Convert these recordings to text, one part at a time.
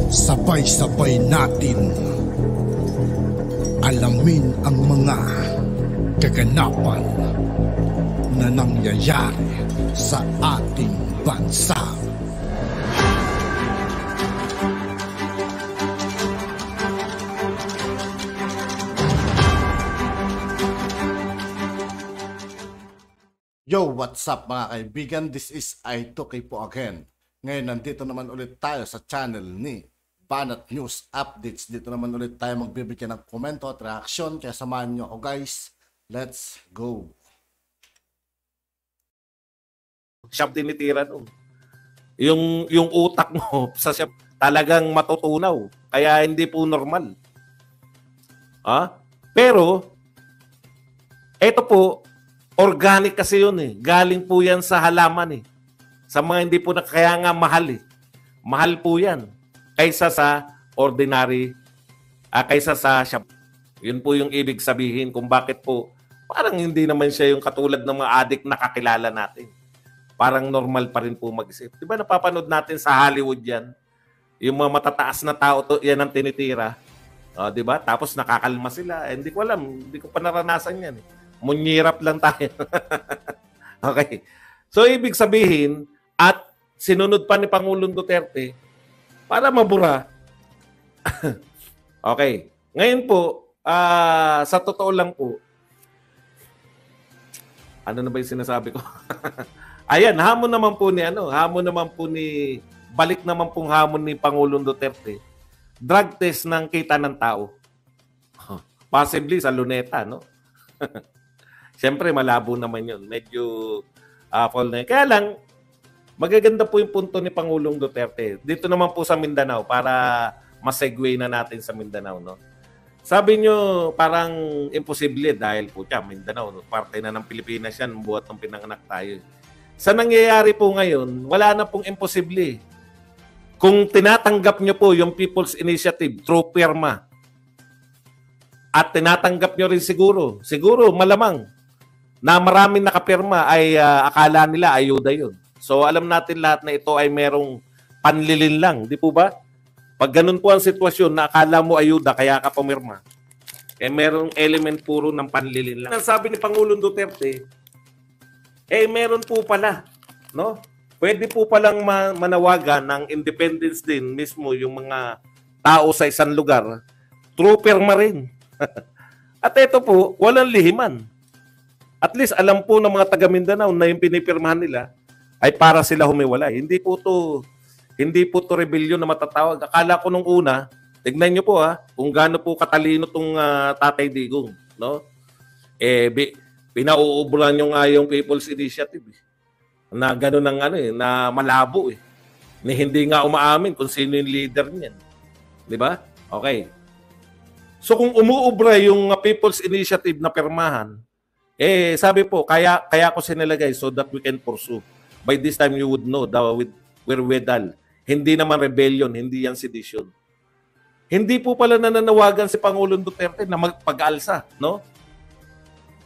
Sabay-sabay natin alamin ang mga kaganapan na nangyayari sa ating bansa. Yo, what's up mga kaibigan? This is I2K po again. Ngayon nandito naman ulit tayo sa channel ni Banat News Updates. Dito naman ulit tayo magbibigyan ng komento at reaksyon. Kaya samahan nyo ako guys. Let's go. Shop tinitira doon. Yung utak mo sa shop talagang matutunaw. Kaya hindi po normal. Pero eto po, organic kasi yun eh. Galing po yan sa halaman eh. Sa mga hindi po kaya nga mahal eh. Mahal po yan. Kaysa sa ordinary, kaysa sa shop. Yun po yung ibig sabihin kung bakit po parang hindi naman siya yung katulad ng mga addict na kakilala natin. Parang normal pa rin po mag-isip. Diba napapanood natin sa Hollywood yan? Yung mga matataas na tao, yan ang tinitira. Diba? Tapos nakakalma sila. Hindi ko alam. Hindi ko pa naranasan yan. Munyirap lang tayo. Okay. So, ibig sabihin, at sinunod pa ni Pangulong Duterte para mabura. Okay. Ngayon po, sa totoo lang po, ano na ba yung sinasabi ko? Ayan, hamon naman po ni, balik naman pong hamon ni Pangulong Duterte. Drug test ng kita ng tao. Possibly sa Luneta, no? Siyempre, malabo naman yun. Medyo fall na yun. Kaya lang, magaganda po yung punto ni Pangulong Duterte. Dito naman po sa Mindanao para masegue na natin sa Mindanao, no? Sabi nyo, parang imposible dahil po siya, Mindanao, no? Parte na ng Pilipinas yan, buhat ng pinanganak tayo. Sa nangyayari po ngayon, wala na pong imposible. Kung tinatanggap nyo po yung People's Initiative through pirma, at tinatanggap nyo rin siguro malamang, na maraming nakapirma ay akala nila ayuda yun. So alam natin lahat na ito ay merong panlilin lang, di po ba? Pag ganun po ang sitwasyon na akala mo ayuda kaya ka pumirma, merong element puro ng panlilin lang. Ang sabi ni Pangulong Duterte, meron po pala, no? Pwede po palang manawagan ng independence din mismo yung mga tao sa isang lugar, through pirma rin. At ito po, walang lihiman. At least alam po ng mga taga Mindanao na yung pinipirmahan nila ay para sila humiwalay. Hindi po to rebellion na matatawag. Akala ko nung una, tignan nyo po kung gaano po katalino tong Tatay Digong, no? Pinauubulan nyo nga yung People's Initiative na gano'n na malabo na hindi nga umaamin kung sino yung leader niyan. Di ba? Okay. So kung umuubra yung People's Initiative na pirmahan, sabi po, kaya ko sinilagay so that we can pursue. By this time, you would know that we're wedal. Hindi naman rebellion, hindi yan sedition. Hindi po pala nananawagan si Pangulong Duterte na magpag-alsa, no?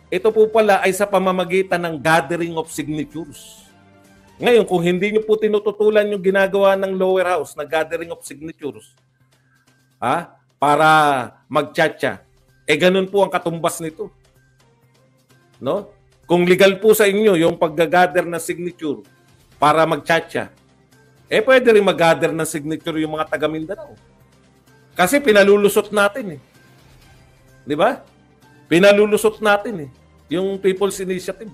Ito po pala ay sa pamamagitan ng gathering of signatures. Ngayon, kung hindi nyo po tinututulan yung ginagawa ng lower house na gathering of signatures, para magtsatsa, ganun po ang katumbas nito. No? Kung legal po sa inyo yung pag-gather ng signature para magtsatsa, pwede rin mag-gather ng signature yung mga taga Mindanao. Kasi pinalulusot natin Di ba? Pinalulusot natin yung People's Initiative.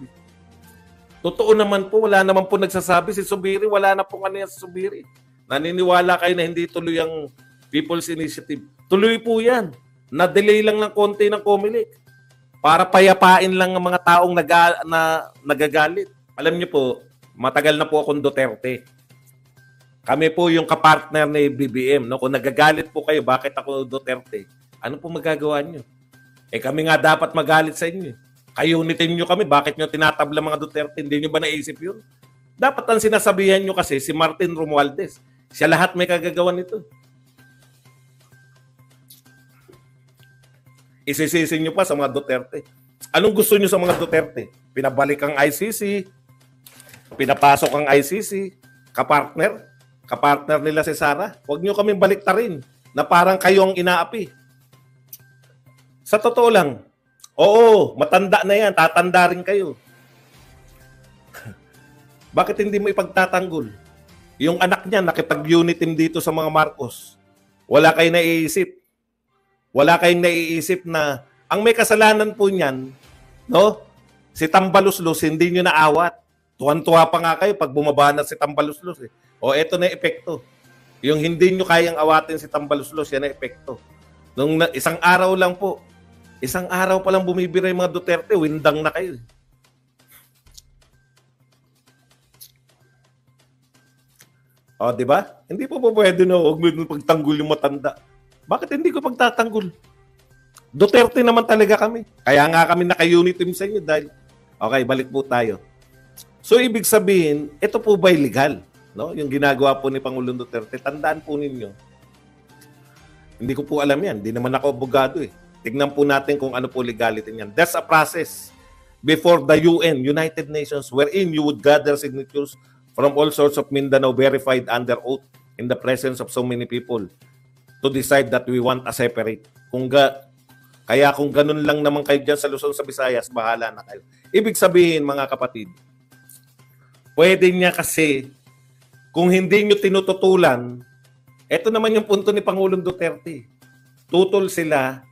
Totoo naman po, wala naman po nagsasabi si Subiri, wala na po kanina sa Subiri. Naniniwala kayo na hindi tuloy ang People's Initiative. Tuloy po yan. Na-delay lang ng konti ng Comelec. Para payapain lang ang mga taong nagagalit. Alam niyo po, matagal na po akong Duterte. Kami po yung kapartner ni BBM. No? Kung nagagalit po kayo, bakit ako Duterte? Ano po magagawa niyo? Kami nga dapat magalit sa inyo. Kayunitin niyo kami. Bakit niyo tinatabla mga Duterte? Hindi niyo ba naisip yun? Dapat ang sinasabihan niyo kasi si Martin Romualdez. Siya lahat may kagagawan nito. Isisisi nyo pa sa mga Duterte. Anong gusto nyo sa mga Duterte? Pinabalik ang ICC, pinapasok ang ICC, kapartner, kapartner nila si Sara. Huwag nyo kaming baliktarin na parang kayo ang inaapi. Sa totoo lang, oo, matanda na yan, tatanda rin kayo. Bakit hindi mo ipagtatanggol? Yung anak niya nakipag-unit team dito sa mga Marcos. Wala kayong naiisip. Wala kayong naiisip na ang may kasalanan po niyan, no? Si Tambaluslos, hindi nyo naawat. Tuwan-tuwa pa nga kayo pag bumaba na si Tambaluslos. Eh. O eto na epekto. Yung hindi nyo kayang awatin si Tambaluslos, yan na epekto. Nung isang araw lang po, isang araw pa lang bumibira yung mga Duterte, windang na kayo. O, di ba? Hindi po pwede na huwag mo pagtanggol yung matanda. Bakit hindi ko pagtatanggol? Duterte naman talaga kami. Kaya nga kami naka-unit team sa inyo dahil okay, balik po tayo. So, ibig sabihin, ito po ba illegal? No? Yung ginagawa po ni Pangulong Duterte, tandaan po ninyo. Hindi ko po alam yan. Hindi naman ako abogado eh. Tignan po natin kung ano po legality niyan. There's a process before the UN, United Nations, wherein you would gather signatures from all sorts of Mindanao verified under oath in the presence of so many people to decide that we want a separate. Kaya kung ganun lang naman kayo dyan sa Luzon, sa Visayas, bahala na kayo. Ibig sabihin, mga kapatid, pwede niya kasi, kung hindi nyo tinututulan, ito naman yung punto ni Pangulong Duterte. Tutol sila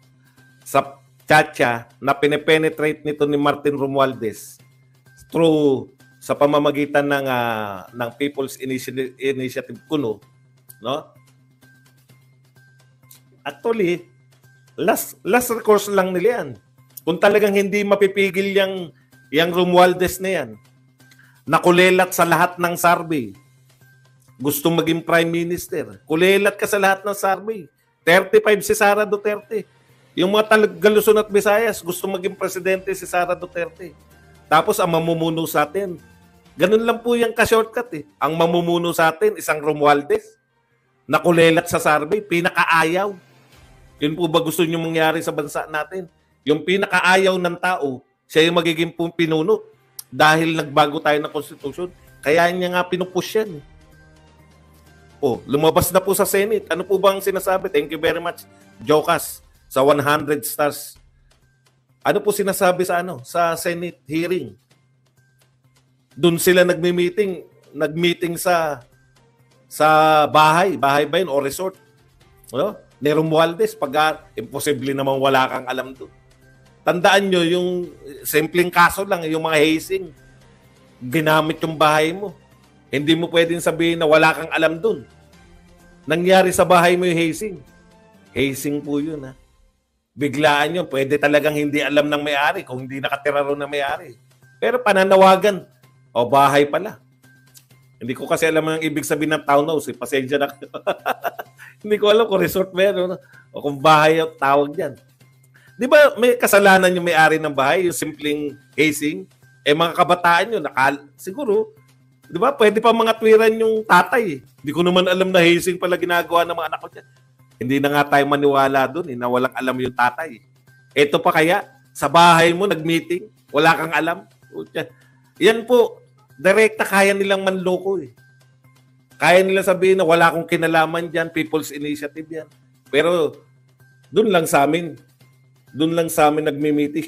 sa tchatcha na pinipenetrate nito ni Martin Romualdez through sa pamamagitan ng People's Initiative Kuno, no? Actually, last recourse lang nila yan. Kung talagang hindi mapipigil yang Romualdez na yan, nakulelat sa lahat ng survey, gustong maging Prime Minister, kulelat ka sa lahat ng survey. 35 si Sara Duterte. Yung mga taga-Luzon at Visayas, gustong maging presidente si Sara Duterte. Tapos ang mamumuno sa atin, ganun lang po yung ka-shortcut eh. Ang mamumuno sa atin, isang Romualdez, nakulelat sa survey, pinakaayaw. Yun po ba gusto nyo mangyari sa bansa natin? Yung pinakaayaw ng tao, siya yung magiging pinuno dahil nagbago tayo ng konstitusyon. Kaya niya nga pinupush yan. Oh, lumabas na po sa Senate. Ano po bang sinasabi? Thank you very much, Jokas, sa 100 stars. Ano po sinasabi sa Senate hearing? Doon sila nagmeeting sa bahay ba yun o resort? No? Ni Romualdez, imposible naman wala kang alam doon. Tandaan nyo, yung simpleng kaso lang, yung mga hazing, ginamit yung bahay mo. Hindi mo pwedeng sabihin na wala kang alam doon. Nangyari sa bahay mo yung hazing. Hazing po yun, ha. Biglaan yun. Pwede talagang hindi alam ng may-ari kung hindi nakatira ron ng may-ari. Pero pananawagan, o bahay pala. Hindi ko kasi alam ang ibig sabihin ng townhouse. Pasensya na kayo. Hindi ko alam kung resort meron o kung bahay ang tawag dyan. Di ba may kasalanan yung may-ari ng bahay, yung simpleng hazing? Mga kabataan nyo, siguro, di ba pwede pa mga twiran yung tatay. Hindi ko naman alam na hazing pala ginagawa ng mga anak ko dyan. Hindi na nga tayo maniwala doon na walang alam yung tatay. Ito pa kaya, sa bahay mo nag-meeting, wala kang alam. Yan po, direkta kaya nilang manloko eh. Kaya nila sabihin na wala akong kinalaman dyan, People's Initiative yan. Pero doon lang sa amin nagmi-meeting.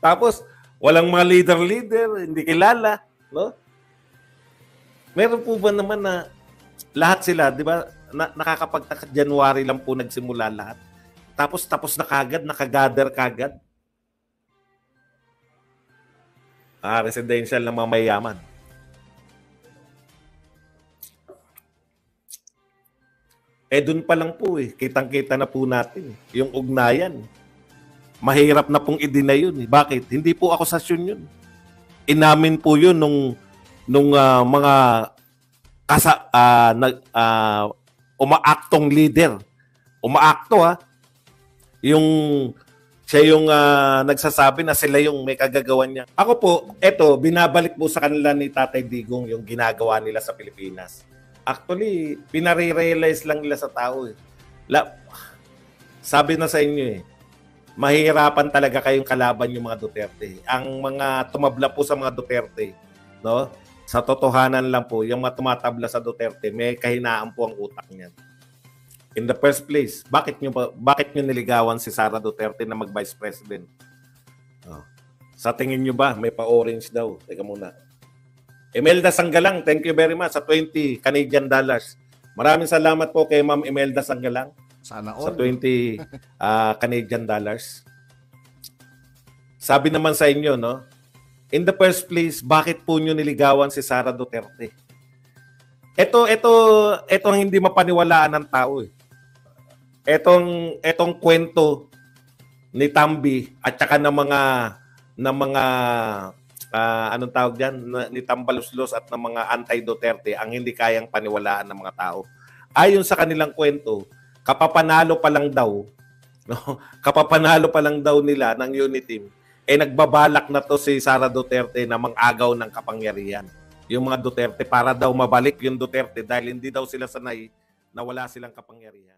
Tapos walang mga leader, hindi kilala, no? Meron po ba naman na lahat sila, 'di ba? Nakakapagtaka, January lang po nagsimula lahat. Tapos na kagad, nakagather kagad. Residential ng mga mayayaman. Doon pa lang po kitang-kita na po natin yung ugnayan. Mahirap na pong i-deny yun. Bakit? Hindi po akusasyon yun. Inamin po yun nung mga umaaktong leader. Umaakto siya yung nagsasabi na sila yung may kagagawan niya. Ako po, binabalik po sa kanila ni Tatay Digong yung ginagawa nila sa Pilipinas. Actually, pinare-realize lang nila sa tao Sabi na sa inyo mahihirapan talaga kayong kalaban yung mga Duterte. Ang mga tumabla po sa mga Duterte, no? Sa totohanan lang po, yung mga tumatabla sa Duterte, may kahinaan po ang utak niyan. In the first place, bakit nyo niligawan si Sara Duterte na mag-Vice President? Oh. Sa tingin nyo ba, may pa-orange daw? Teka muna. Imelda Sanggalang, thank you very much sa 20 Canadian dollars. Maraming salamat po kay Ma'am Imelda Sanggalang Sana sa all. 20 Canadian dollars. Sabi naman sa inyo, no? In the first place, bakit po nyo niligawan si Sara Duterte? Ito ang hindi mapaniwalaan ng tao eh. Etong kwento ni Tambi at saka ng mga anong tawag diyan, ni Tambaluslos at ng mga anti-Duterte ang hindi kayang paniwalaan ng mga tao. Ayon sa kanilang kwento, kapapanalo pa lang daw, no? Kapapanalo pa lang daw nila ng Uniteam, nagbabalak na to si Sara Duterte na mang-agaw ng kapangyarihan. Yung mga Duterte para daw mabalik yung Duterte dahil hindi daw sila sanay na wala silang kapangyarihan.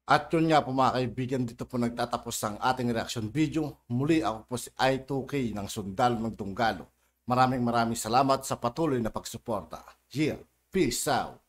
At yun nga po mga kaibigan, dito po nagtatapos ang ating reaction video. Muli ako po si I2K ng Sundalo ng Tunggalo. Maraming salamat sa patuloy na pagsuporta. Yeah, peace out.